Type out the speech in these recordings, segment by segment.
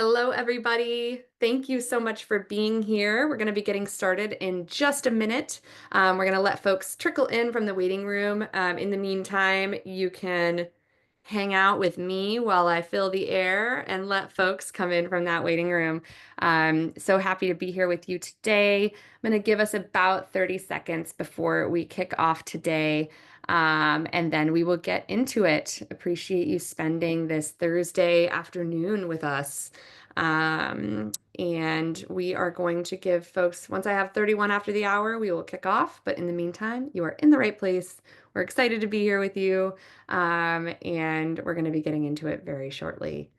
Hello, everybody. Thank you so much for being here. We're going to be getting started in just a minute. We're going to let folks trickle in from the waiting room. In the meantime, you can hang out with me while I fill the air and let folks come in from that waiting room. I'm so happy to be here with you today. I'm going to give us about 30 seconds before we kick off today. And then we will get into it. Appreciate you spending this Thursday afternoon with us. And we are going to give folks, once I have 31 after the hour, we will kick off. But in the meantime, you are in the right place. We're excited to be here with you. And we're going to be getting into it very shortly.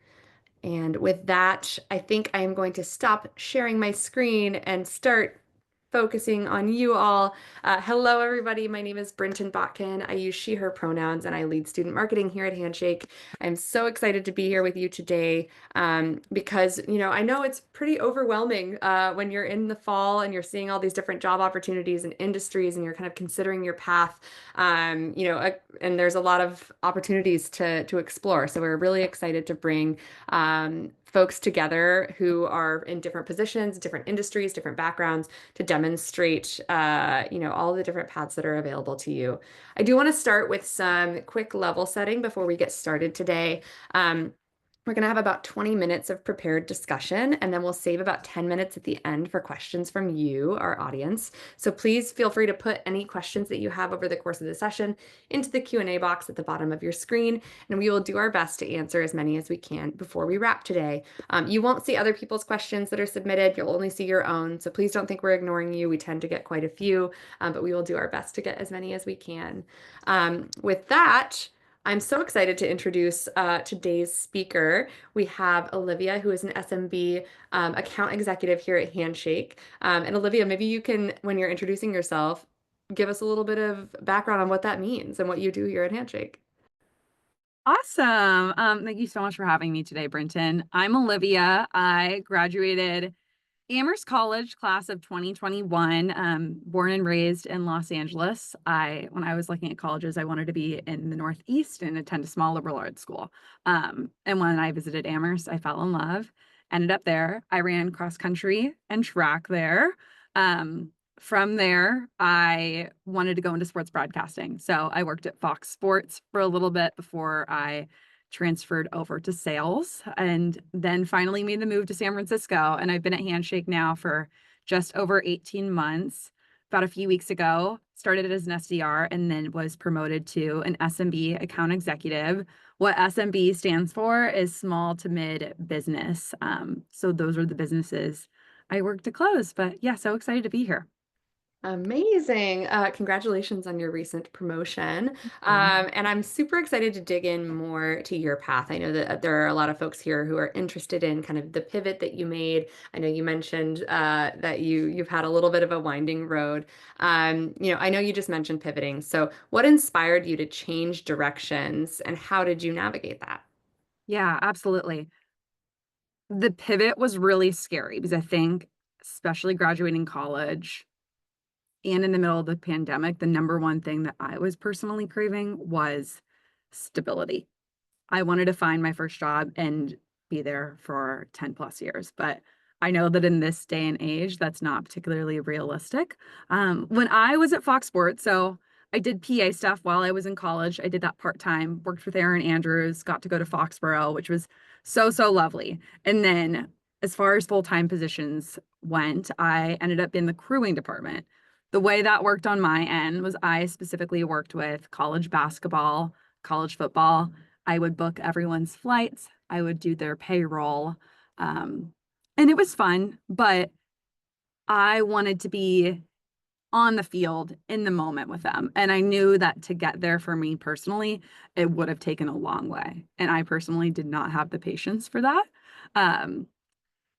And with that, I think I am going to stop sharing my screen and start focusing on you all. Hello, everybody. My name is Brinton Botkin. I use she, her pronouns, and I lead student marketing here at Handshake. I'm so excited to be here with you today because, I know it's pretty overwhelming when you're in the fall and you're seeing all these different job opportunities and industries and you're kind of considering your path. And there's a lot of opportunities to explore. So we're really excited to bring folks together who are in different positions, different industries, different backgrounds to demonstrate, all the different paths that are available to you. I do want to start with some quick level setting before we get started today. We're going to have about 20 minutes of prepared discussion, and then we'll save about 10 minutes at the end for questions from you, our audience. So please feel free to put any questions that you have over the course of the session into the Q&A box at the bottom of your screen, and we will do our best to answer as many as we can before we wrap today. You won't see other people's questions that are submitted. You'll only see your own, so please don't think we're ignoring you. We tend to get quite a few, but we will do our best to get as many as we can. With that, I'm so excited to introduce today's speaker. We have Olivia, who is an SMB account executive here at Handshake. And Olivia, maybe you can, when you're introducing yourself, give us a little bit of background on what that means and what you do here at Handshake. Awesome. Thank you so much for having me today, Brinton. I'm Olivia. I graduated Amherst College class of 2021, born and raised in Los Angeles. When I was looking at colleges, I wanted to be in the Northeast and attend a small liberal arts school. And when I visited Amherst, I fell in love, ended up there. I ran cross country and track there. From there, I wanted to go into sports broadcasting. So I worked at Fox Sports for a little bit before I transferred over to sales and then finally made the move to San Francisco. And I've been at Handshake now for just over 18 months. About a few weeks ago, started as an SDR and then was promoted to an SMB account executive. What SMB stands for is small to mid business. So those are the businesses I work to close. But yeah, so excited to be here. Amazing. Congratulations on your recent promotion. And I'm super excited to dig in more to your path. I know that there are a lot of folks here who are interested in kind of the pivot that you made. I know you mentioned that you've had a little bit of a winding road. I know you just mentioned pivoting. So what inspired you to change directions and how did you navigate that? Yeah, absolutely. The pivot was really scary because I think, especially graduating college and in the middle of the pandemic, the number one thing that I was personally craving was stability. I wanted to find my first job and be there for 10 plus years. But I know that in this day and age, that's not particularly realistic. When I was at Fox Sports, so I did PA stuff while I was in college. I did that part time, worked with Aaron Andrews, got to go to Foxborough, which was so lovely. And then as far as full time positions went, I ended up in the crewing department. The way that worked on my end was I specifically worked with college basketball, college football. I would book everyone's flights. I would do their payroll. And it was fun, but I wanted to be on the field in the moment with them. And I knew that to get there for me personally, it would have taken a long way. And I personally did not have the patience for that. Um,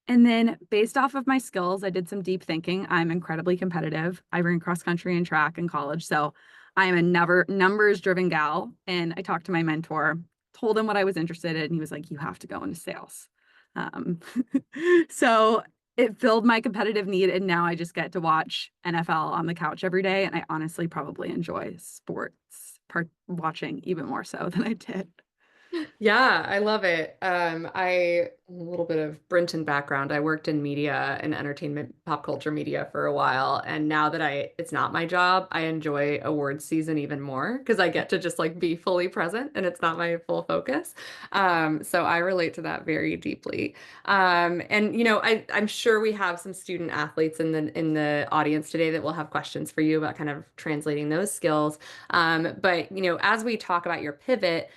and then based off of my skills, I did some deep thinking. I'm incredibly competitive. I ran cross country and track in college. So I am a never numbers driven gal. And I talked to my mentor, told him what I was interested in. And he was like, you have to go into sales. Um, so it filled my competitive need. And now I just get to watch NFL on the couch every day. And I honestly probably enjoy sports part watching even more so than I did. Yeah, I love it. I a little bit of Brinton background. I worked in media and entertainment, pop culture media for a while, and now that it's not my job, I enjoy awards season even more because I get to just like be fully present and it's not my full focus. So I relate to that very deeply. And I'm sure we have some student athletes in the audience today that will have questions for you about kind of translating those skills. But as we talk about your pivot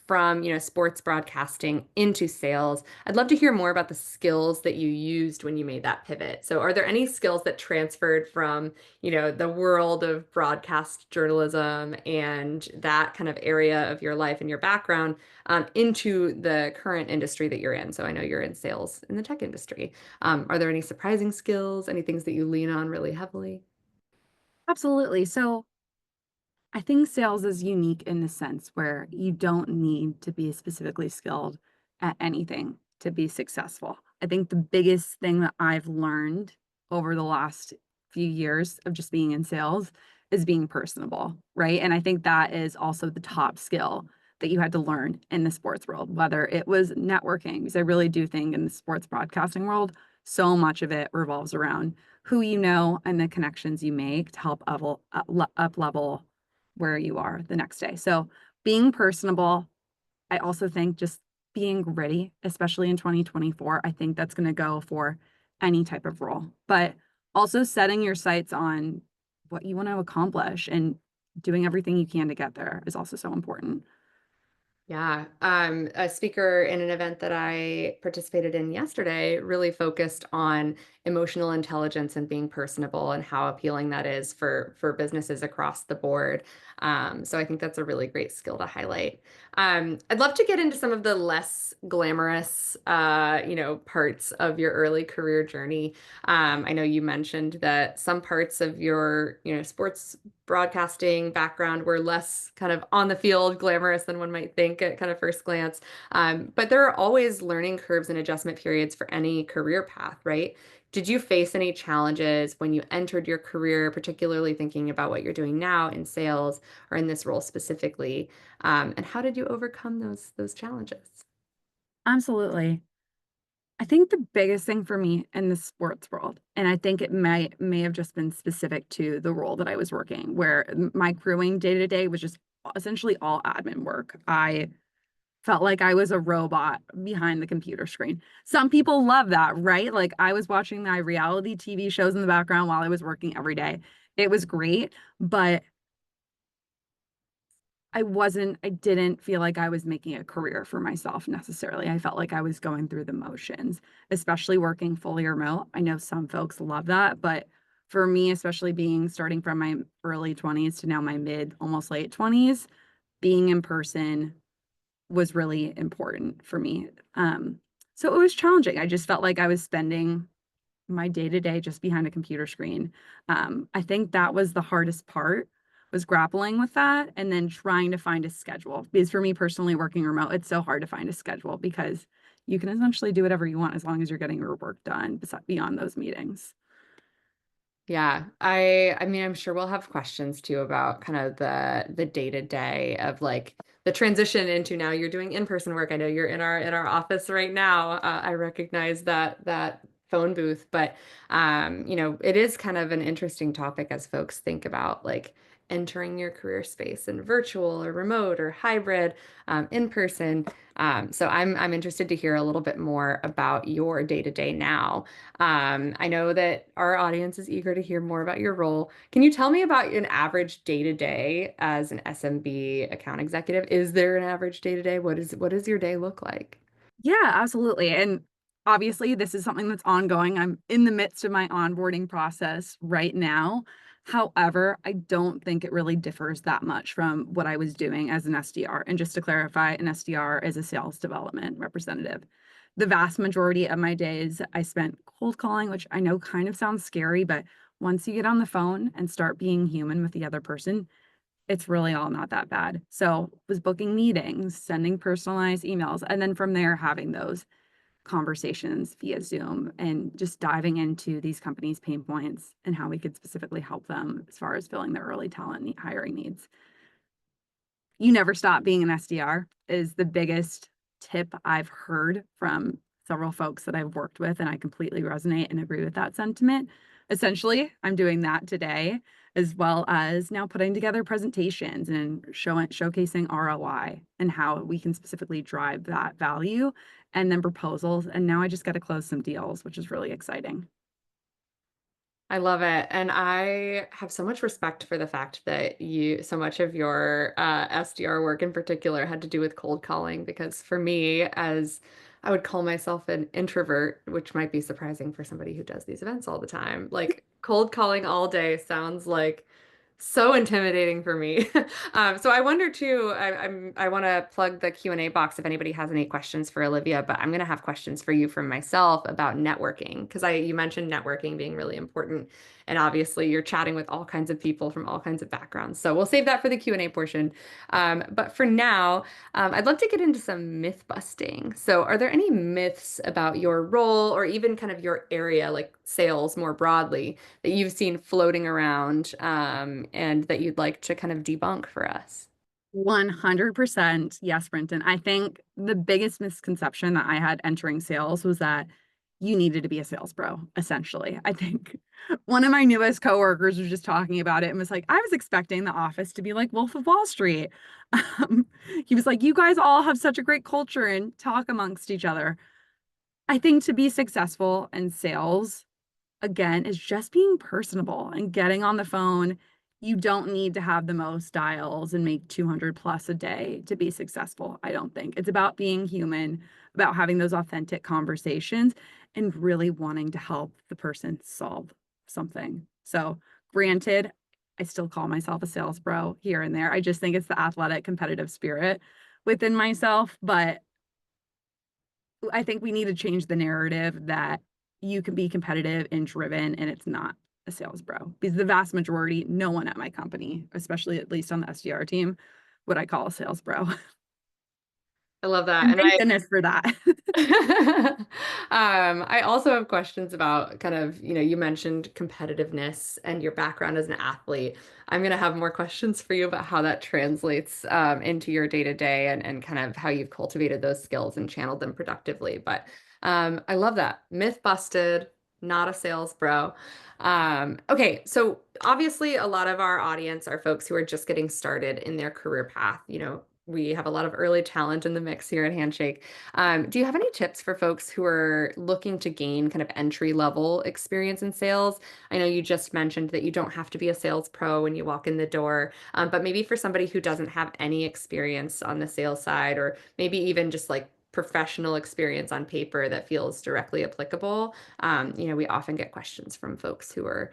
from sports broadcasting into sales. I'd love to hear more about the skills that you used when you made that pivot. So, are there any skills that transferred from the world of broadcast journalism and that kind of area of your life and your background into the current industry that you're in? So, I know you're in sales in the tech industry. Are there any surprising skills? Any things that you lean on really heavily? Absolutely. So I think sales is unique in the sense where you don't need to be specifically skilled at anything to be successful. I think the biggest thing that I've learned over the last few years of just being in sales is being personable, right? And I think that is also the top skill that you had to learn in the sports world, whether it was networking, because I really do think in the sports broadcasting world, so much of it revolves around who you know and the connections you make to help up level where you are the next day. So being personable, I also think just being ready, especially in 2024, I think that's going to go for any type of role. But also setting your sights on what you want to accomplish and doing everything you can to get there is also so important. Yeah, a speaker in an event that I participated in yesterday really focused on emotional intelligence and being personable and how appealing that is for businesses across the board. So I think that's a really great skill to highlight. I'd love to get into some of the less glamorous, parts of your early career journey. I know you mentioned that some parts of your, sports broadcasting background were less kind of on the field glamorous than one might think at kind of first glance. But there are always learning curves and adjustment periods for any career path, right? Did you face any challenges when you entered your career, particularly thinking about what you're doing now in sales or in this role specifically? And how did you overcome those challenges? Absolutely. I think the biggest thing for me in the sports world, and I think it may have just been specific to the role that I was working, where my crewing day to day was just essentially all admin work. I felt like I was a robot behind the computer screen. Some people love that, right? Like I was watching my reality TV shows in the background while I was working every day. It was great, but I didn't feel like I was making a career for myself necessarily. I felt like I was going through the motions, especially working fully remote. I know some folks love that, but for me, especially being starting from my early 20s to now my mid, almost late 20s, being in person was really important for me. So it was challenging. I just felt like I was spending my day to day just behind a computer screen. I think that was the hardest part was grappling with that and then trying to find a schedule. Because for me personally, working remote, it's so hard to find a schedule because you can essentially do whatever you want as long as you're getting your work done beyond those meetings. Yeah, I mean, I'm sure we'll have questions too about kind of the day-to-day of like the transition into now you're doing in-person work. I know you're in our office right now. I recognize that phone booth, but it is kind of an interesting topic as folks think about like entering your career space in virtual or remote or hybrid, in person. So I'm interested to hear a little bit more about your day-to-day now. I know that our audience is eager to hear more about your role. Can you tell me about an average day to day as an SMB account executive? Is there an average day to day? What does your day look like? Yeah, absolutely. And obviously, this is something that's ongoing. I'm in the midst of my onboarding process right now. However, I don't think it really differs that much from what I was doing as an SDR. And just to clarify, an SDR is a sales development representative. The vast majority of my days I spent cold calling, which I know kind of sounds scary, but once you get on the phone and start being human with the other person, it's really all not that bad. So was booking meetings, sending personalized emails, and then from there having those conversations via Zoom and just diving into these companies' pain points and how we could specifically help them as far as filling their early talent hiring needs. you never stop being an SDR is the biggest tip I've heard from several folks that I've worked with, and I completely resonate and agree with that sentiment. Essentially, I'm doing that today, as well as now putting together presentations and showcasing ROI and how we can specifically drive that value, and then proposals. And now I just got to close some deals, which is really exciting. I love it. And I have so much respect for the fact that so much of your SDR work in particular had to do with cold calling, because for me, as I would call myself an introvert, which might be surprising for somebody who does these events all the time, like cold calling all day sounds like so intimidating for me. So I wonder too, I want to plug the Q&A box if anybody has any questions for Olivia, but I'm going to have questions for you from myself about networking, because you mentioned networking being really important. And obviously you're chatting with all kinds of people from all kinds of backgrounds. So we'll save that for the Q&A portion. But for now, I'd love to get into some myth busting. So are there any myths about your role or even kind of your area, like sales more broadly, that you've seen floating around, and that you'd like to kind of debunk for us? 100% yes, Brenton. I think the biggest misconception that I had entering sales was that you needed to be a sales bro, essentially. I think one of my newest coworkers was just talking about it and was like, I was expecting the office to be like Wolf of Wall Street. Um, he was like, you guys all have such a great culture and talk amongst each other. I think to be successful in sales, again, is just being personable and getting on the phone. You don't need to have the most dials and make 200 plus a day to be successful. I don't think it's about being human, about having those authentic conversations and really wanting to help the person solve something. So, granted, I still call myself a sales bro here and there. I just think it's the athletic competitive spirit within myself, but I think we need to change the narrative that you can be competitive and driven and it's not a sales bro. Because the vast majority, no one at my company, especially at least on the SDR team, would I call a sales bro. I love that. And And thank goodness for that. I also have questions about kind of, you mentioned competitiveness and your background as an athlete. I'm going to have more questions for you about how that translates into your day to day, and kind of how you've cultivated those skills and channeled them productively. But I love that. Myth busted, not a sales bro. Okay, so obviously a lot of our audience are folks who are just getting started in their career path. We have a lot of early talent in the mix here at Handshake. Do you have any tips for folks who are looking to gain kind of entry level experience in sales? I know you just mentioned that you don't have to be a sales pro when you walk in the door, but maybe for somebody who doesn't have any experience on the sales side, or maybe even just like professional experience on paper that feels directly applicable. We often get questions from folks who are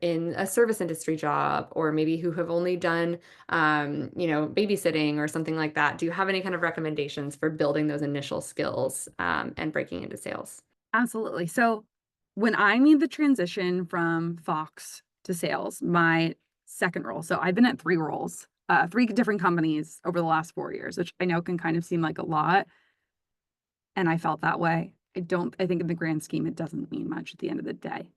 in a service industry job, or maybe who have only done babysitting or something like that. Do you have any kind of recommendations for building those initial skills, and breaking into sales? Absolutely. So when I made the transition from Fox to sales, my second role, so I've been at three roles, three different companies over the last 4 years, which I know can kind of seem like a lot. And I felt that way. I think in the grand scheme, it doesn't mean much at the end of the day.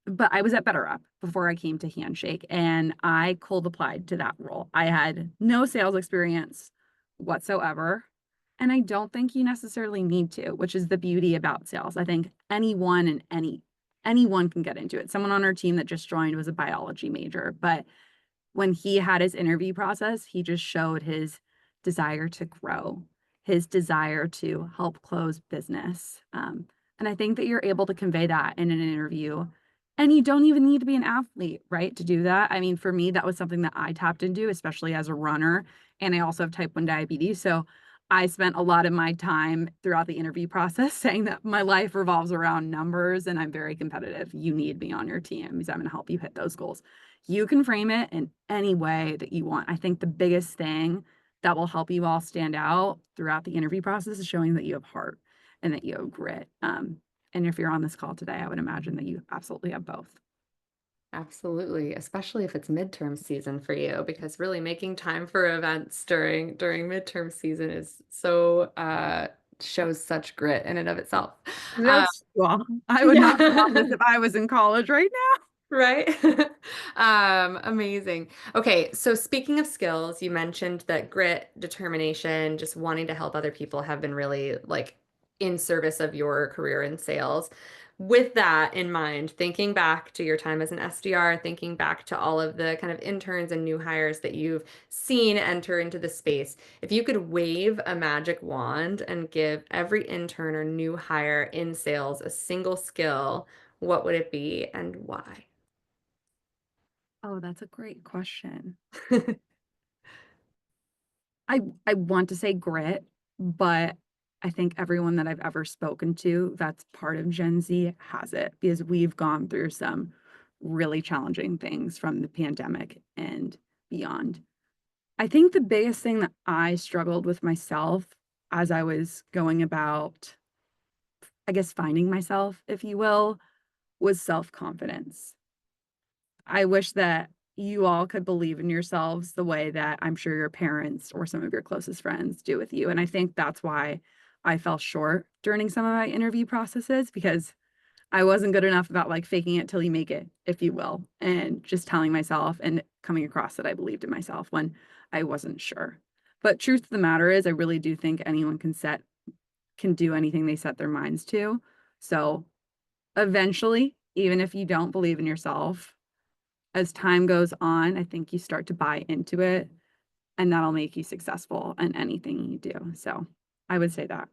But I was at BetterUp before I came to Handshake, and I cold applied to that role. I had no sales experience whatsoever. And I don't think you necessarily need to, which is the beauty about sales. I think anyone can get into it. Someone on our team that just joined was a biology major, but when he had his interview process, he just showed his desire to grow, his desire to help close business. And I think that you're able to convey that in an interview. And you don't even need to be an athlete, right, to do that. I mean, for me, that was something that I tapped into, especially as a runner. And I also have type 1 diabetes. So I spent a lot of my time throughout the interview process saying that my life revolves around numbers and I'm very competitive. You need me on your team because I'm going to help you hit those goals. You can frame it in any way that you want. I think the biggest thing that will help you all stand out throughout the interview process is showing that you have heart and that you have grit. And if you're on this call today, I would imagine that you absolutely have both. Absolutely, especially if it's midterm season for you, because really making time for events during midterm season is so shows such grit in and of itself. Uh, That's well, I would not be on this yeah. if I was in college right now. Right? Amazing. Okay, so speaking of skills, you mentioned that grit, determination, just wanting to help other people have been really like in service of your career in sales. With that in mind, thinking back to your time as an SDR, thinking back to all of the kind of interns and new hires that you've seen enter into the space, if you could wave a magic wand and give every intern or new hire in sales a single skill, what would it be and why? Oh, that's a great question. I want to say grit, but I think everyone that I've ever spoken to that's part of Gen Z has it because we've gone through some really challenging things from the pandemic and beyond. I think the biggest thing that I struggled with myself as I was going about, I guess, finding myself, if you will, was self-confidence. I wish that you all could believe in yourselves the way that I'm sure your parents or some of your closest friends do with you. And I think that's why I fell short during some of my interview processes because I wasn't good enough about like faking it till you make it, if you will, and just telling myself and coming across that I believed in myself when I wasn't sure. But truth of the matter is, I really do think anyone can do anything they set their minds to. So eventually, even if you don't believe in yourself, as time goes on, I think you start to buy into it and that'll make you successful in anything you do. So I would say that.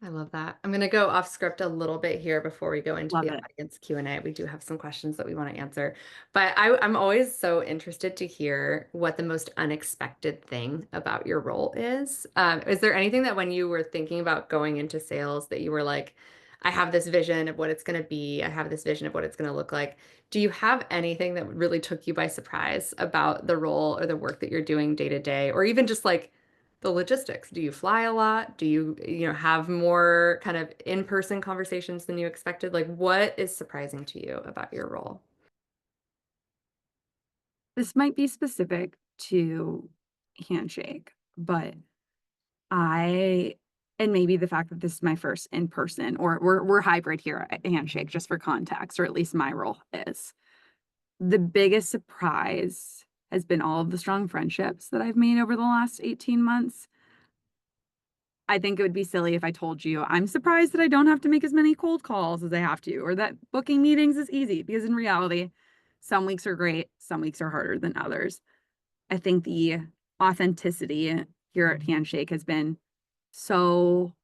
I love that. I'm going to go off script a little bit here before we go into Love the it. audience Q&A. We do have some questions that we want to answer, but I'm always so interested to hear what the most unexpected thing about your role is. Is there anything that when you were thinking about going into sales that you were like, I have this vision of what it's going to be. I have this vision of what it's going to look like. Do you have anything that really took you by surprise about the role or the work that you're doing day to day, or even just like the logistics? Do you fly a lot? Do you have more kind of in-person conversations than you expected? Like, what is surprising to you about your role? This might be specific to Handshake, but I and maybe the fact that this is my first in person or we're hybrid here at Handshake just for context, or at least my role is. The biggest surprise has been all of the strong friendships that I've made over the last 18 months. I think it would be silly if I told you I'm surprised that I don't have to make as many cold calls as I have to, or that booking meetings is easy, because in reality, some weeks are great, some weeks are harder than others. I think the authenticity here at Handshake has been so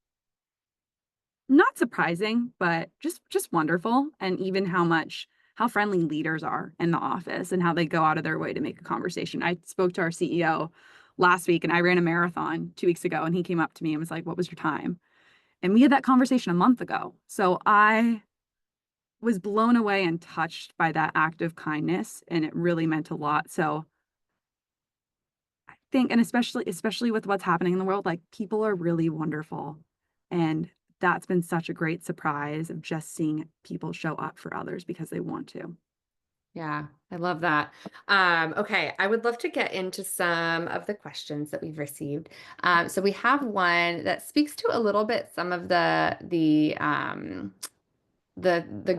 not surprising, but just wonderful. And even how friendly leaders are in the office and how they go out of their way to make a conversation. I spoke to our CEO last week and I ran a marathon 2 weeks ago and he came up to me and was like, "What was your time?" And we had that conversation a month ago. So I was blown away and touched by that act of kindness and it really meant a lot. So I think, and especially with what's happening in the world, like people are really wonderful. And that's been such a great surprise of just seeing people show up for others because they want to. Yeah, I love that. Okay, I would love to get into some of the questions that we've received. So we have one that speaks to a little bit some of the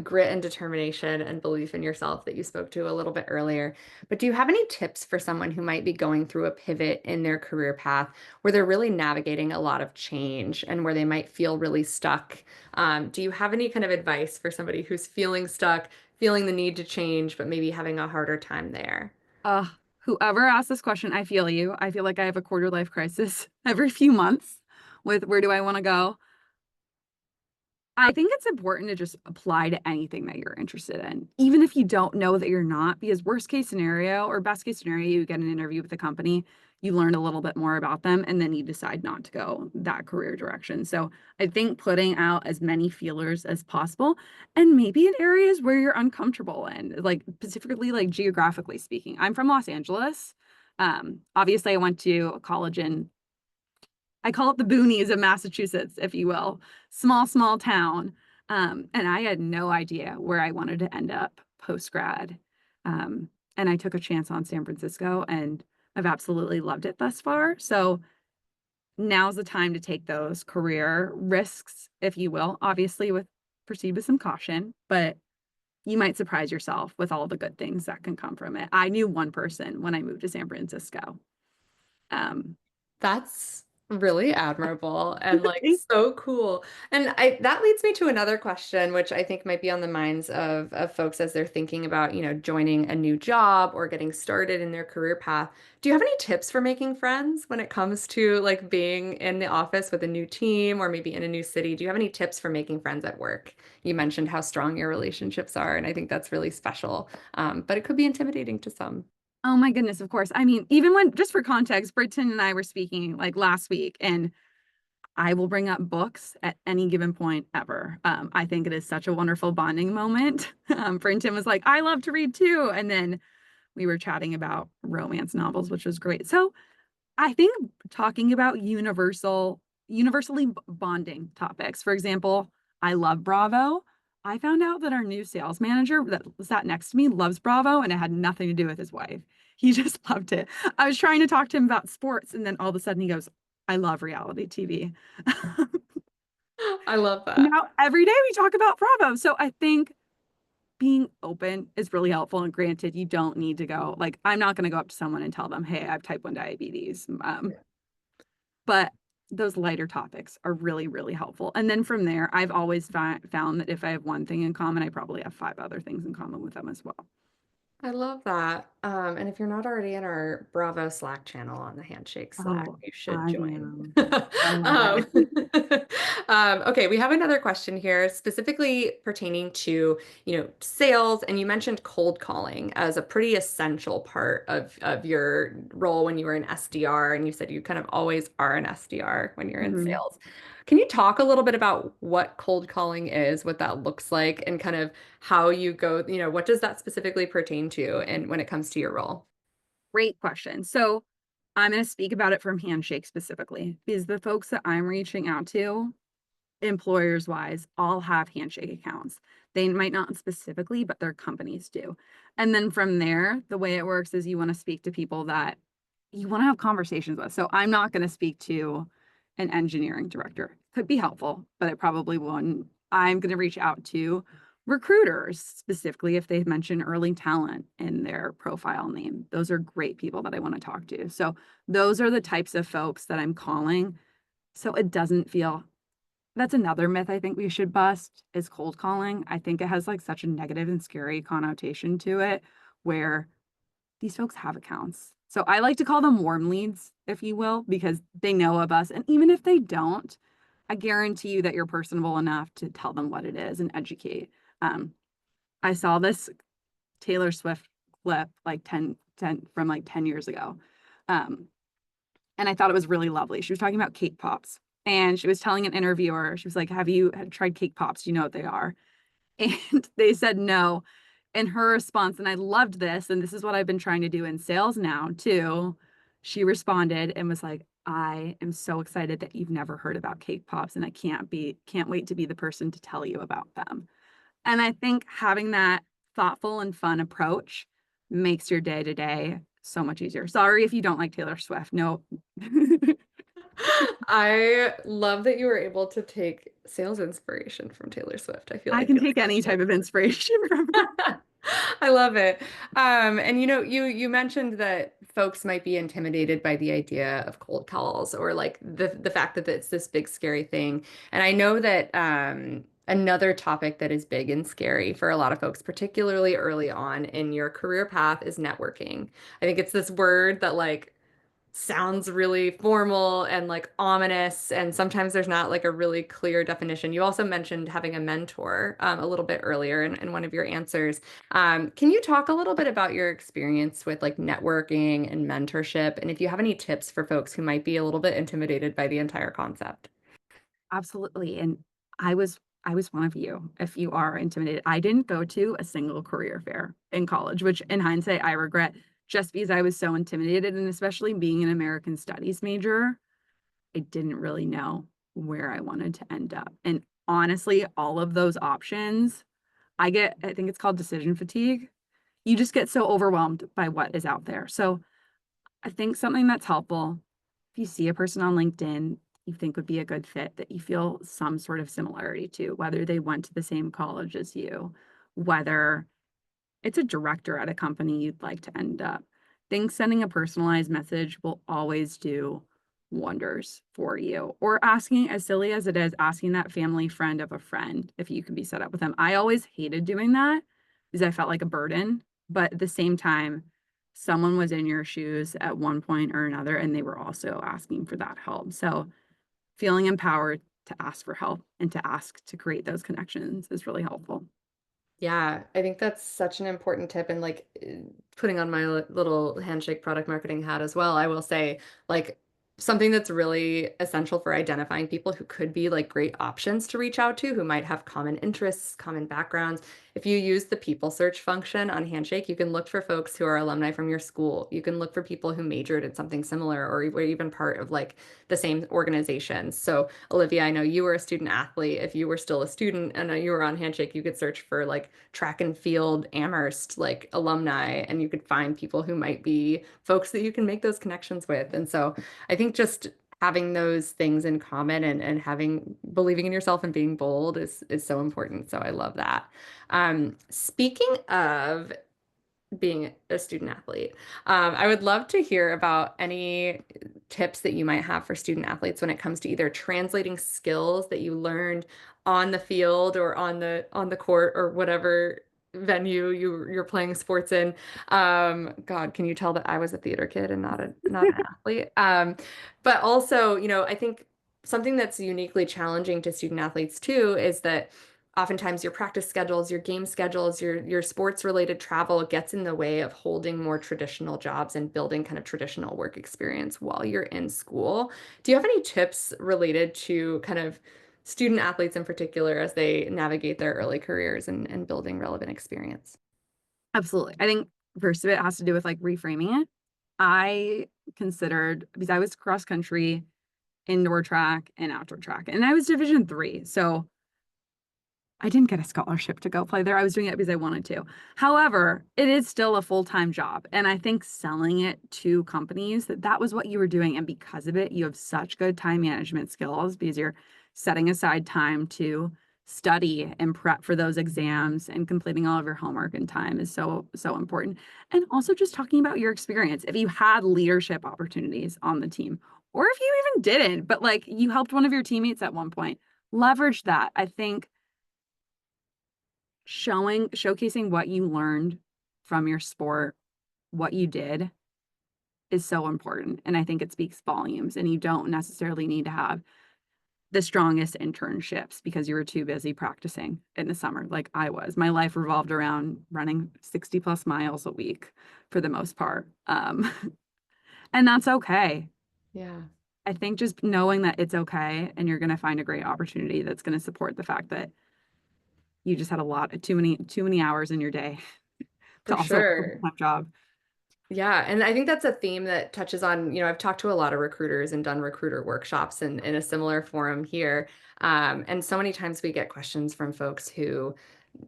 grit and determination and belief in yourself that you spoke to a little bit earlier. But do you have any tips for someone who might be going through a pivot in their career path where they're really navigating a lot of change and where they might feel really stuck? Do you have any kind of advice for somebody who's feeling stuck, feeling the need to change, but maybe having a harder time there? Uh, Whoever asked this question, I feel you. I feel like I have a quarter life crisis every few months with where do I want to go. I think it's important to just apply to anything that you're interested in, even if you don't know that you're not, because worst case scenario or best case scenario, you get an interview with a company, you learn a little bit more about them, and then you decide not to go that career direction. So I think putting out as many feelers as possible, and maybe in areas where you're uncomfortable in, like specifically like geographically speaking. I'm from Los Angeles. Obviously, I went to college in I call it the boonies of Massachusetts, if you will, small town. And I had no idea where I wanted to end up post grad. And I took a chance on San Francisco and I've absolutely loved it thus far. So now's the time to take those career risks, if you will, obviously with proceed with some caution, but you might surprise yourself with all the good things that can come from it. I knew one person when I moved to San Francisco. Um, That's really admirable and like so cool. And I that leads me to another question, which I think might be on the minds of folks as they're thinking about, joining a new job or getting started in their career path. Do you have any tips for making friends when it comes to like being in the office with a new team or maybe in a new city? Do you have any tips for making friends at work? You mentioned how strong your relationships are, and I think that's really special. But it could be intimidating to some. oh my goodness, of course. I mean, even when, just for context, Britton and I were speaking like last week, and I will bring up books at any given point ever. I think it is such a wonderful bonding moment. Brenton was like, I love to read too. And then we were chatting about romance novels, which was great. So I think talking about universally bonding topics. For example, I love Bravo. I found out that our new sales manager that sat next to me loves Bravo, and it had nothing to do with his wife. He just loved it. I was trying to talk to him about sports, and then all of a sudden he goes, I love reality TV. I love that. Now, every day we talk about Bravo. So I think being open is really helpful. And granted, you don't need to go, like, I'm not going to go up to someone and tell them, hey, I have type 1 diabetes. But those lighter topics are really, really helpful. And then from there, I've always found that if I have one thing in common, I probably have five other things in common with them as well. I love that. And if you're not already in our Bravo Slack channel on the Handshake Slack, Oh, you should I join. am. I love Um, it. okay, we have another question here, specifically pertaining to, sales, and you mentioned cold calling as a pretty essential part of your role when you were an SDR, and you said you kind of always are an SDR when you're in Mhm. sales. Can you talk a little bit about what cold calling is, what that looks like, and kind of how you go, what does that specifically pertain to and when it comes to your role? Great question. So I'm going to speak about it from Handshake specifically because the folks that I'm reaching out to, employers wise, all have Handshake accounts. They might not specifically, but their companies do. And then from there, the way it works is you want to speak to people that you want to have conversations with. So I'm not going to speak to an engineering director. Could be helpful, but it probably won't. I'm going to reach out to recruiters, specifically if they mention early talent in their profile name. Those are great people that I want to talk to. So those are the types of folks that I'm calling. So it doesn't feel, that's another myth I think we should bust is cold calling. I think it has like such a negative and scary connotation to it where these folks have accounts. So I like to call them warm leads, if you will, because they know of us. And even if they don't, I guarantee you that you're personable enough to tell them what it is and educate. Um, I saw this Taylor Swift clip like 10 from like 10 years ago. Um, and I thought it was really lovely. She was talking about cake pops and she was telling an interviewer, she was like, have you tried cake pops? Do you know what they are? And they said no. And her response, and I loved this, and this is what I've been trying to do in sales now too. She responded and was like, I am so excited that you've never heard about cake pops, and I can't wait to be the person to tell you about them. And I think having that thoughtful and fun approach makes your day to day so much easier. Sorry if you don't like Taylor Swift. No. I love that you were able to take sales inspiration from Taylor Swift. I feel I like can it's take any such type of inspiration from her. a I love it. And you mentioned that folks might be intimidated by the idea of cold calls or like the fact that it's this big scary thing. And I know that another topic that is big and scary for a lot of folks, particularly early on in your career path, is networking. I think it's this word that like sounds really formal and like ominous, and sometimes there's not like a really clear definition. You also mentioned having a mentor a little bit earlier in one of your answers. Can you talk a little bit about your experience with like networking and mentorship, and if you have any tips for folks who might be a little bit intimidated by the entire concept? Absolutely. And I was I was one of you if you are intimidated. I didn't go to a single career fair in college, which in hindsight I regret just because I was so intimidated and especially being an American studies major, I didn't really know where I wanted to end up. And honestly, all of those options, I think it's called decision fatigue. You just get so overwhelmed by what is out there. So I think something that's helpful, if you see a person on LinkedIn you think would be a good fit that you feel some sort of similarity to, whether they went to the same college as you whether it's a director at a company you'd like to end up. Think sending a personalized message will always do wonders for you. Or asking, as silly as it is, asking that family friend of a friend if you can be set up with them. I always hated doing that because I felt like a burden. But at the same time, someone was in your shoes at one point or another, and they were also asking for that help. So feeling empowered to ask for help and to ask to create those connections is really helpful. Yeah, I think that's such an important tip. And like putting on my little Handshake product marketing hat as well, I will say, like, something that's really essential for identifying people who could be like great options to reach out to, who might have common interests, common backgrounds. If you use the people search function on Handshake, you can look for folks who are alumni from your school. You can look for people who majored in something similar or were even part of like the same organizations. So, Olivia, I know you were a student athlete. If you were still a student and you were on Handshake, you could search for like track and field Amherst like alumni, and you could find people who might be folks that you can make those connections with. And so I think just having those things in common and having believing in yourself and being bold is so important. So I love that. Speaking of being a student athlete. I would love to hear about any tips that you might have for student athletes when it comes to either translating skills that you learned on the field or on the court or whatever venue you're playing sports in. God, can you tell that I was a theater kid and not an athlete? But also, I think something that's uniquely challenging to student athletes too is that oftentimes your practice schedules, your game schedules, your sports related travel gets in the way of holding more traditional jobs and building kind of traditional work experience while you're in school. Do you have any tips related to kind of student athletes in particular as they navigate their early careers and building relevant experience? Absolutely. I think first of it has to do with like reframing it. I considered because I was cross country, indoor track, and outdoor track, and I was Division 3. So I didn't get a scholarship to go play there. I was doing it because I wanted to. However, it is still a full-time job. And I think selling it to companies that that was what you were doing. And because of it, you have such good time management skills because you're setting aside time to study and prep for those exams and completing all of your homework in time is so, so important. And also just talking about your experience. If you had leadership opportunities on the team, or if you even didn't, but like you helped one of your teammates at one point, leverage that. I think showcasing what you learned from your sport, what you did is so important. And I think it speaks volumes. And you don't necessarily need to have the strongest internships because you were too busy practicing in the summer, like I was. My life revolved around running 60 plus miles a week for the most part. And that's okay. Yeah, I think just knowing that it's okay and you're going to find a great opportunity that's going to support the fact that you just had a lot too many hours in your day for to also work a sure. full-time job. Yeah, and I think that's a theme that touches on, I've talked to a lot of recruiters and done recruiter workshops in a similar forum here. And so many times we get questions from folks who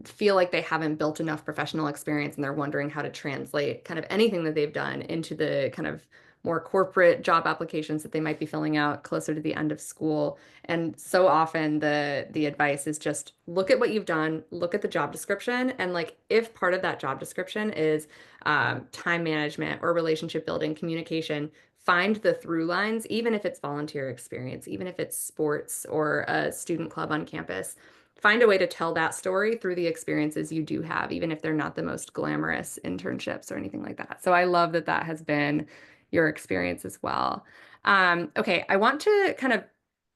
feel like they haven't built enough professional experience and they're wondering how to translate kind of anything that they've done into the kind of more corporate job applications that they might be filling out closer to the end of school. And so often the advice is just look at what you've done, look at the job description, and like if part of that job description is time management or relationship building, communication, find the through lines, even if it's volunteer experience, even if it's sports or a student club on campus. Find a way to tell that story through the experiences you do have, even if they're not the most glamorous internships or anything like that. So I love that that has been your experience as well. Okay, I want to kind of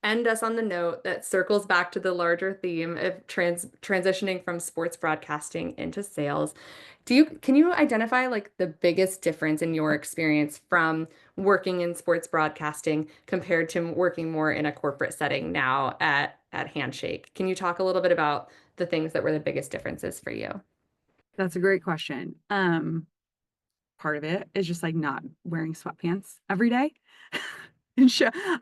end us on the note that circles back to the larger theme of transitioning from sports broadcasting into sales. Can you identify like the biggest difference in your experience from working in sports broadcasting compared to working more in a corporate setting now at Handshake? Can you talk a little bit about the things that were the biggest differences for you? That's a great question. Part of it is just like not wearing sweatpants every day and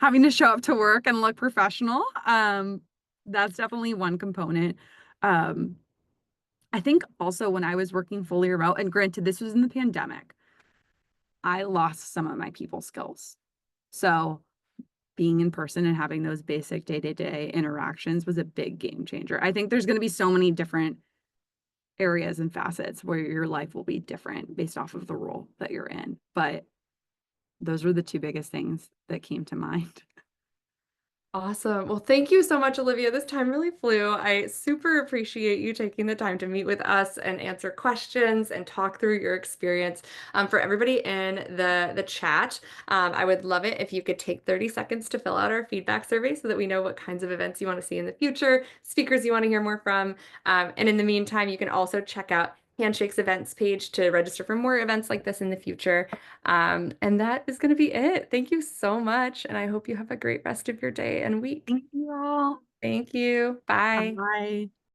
having to show up to work and look professional. That's definitely one component. Um, I think also when I was working fully remote, and granted, this was in the pandemic, I lost some of my people skills. So being in person and having those basic day-to-day interactions was a big game changer. I think there's going to be so many different areas and facets where your life will be different based off of the role that you're in. But those were the 2 biggest things that came to mind. Awesome. Well, thank you so much, Olivia. This time really flew. I super appreciate you taking the time to meet with us and answer questions and talk through your experience. For everybody in the chat, I would love it if you could take 30 seconds to fill out our feedback survey so that we know what kinds of events you want to see in the future, speakers you want to hear more from. And in the meantime, you can also check out Handshake's events page to register for more events like this in the future. And that is going to be it. Thank you so much. And I hope you have a great rest of your day and week. Thank you all. Thank you. Bye. Bye.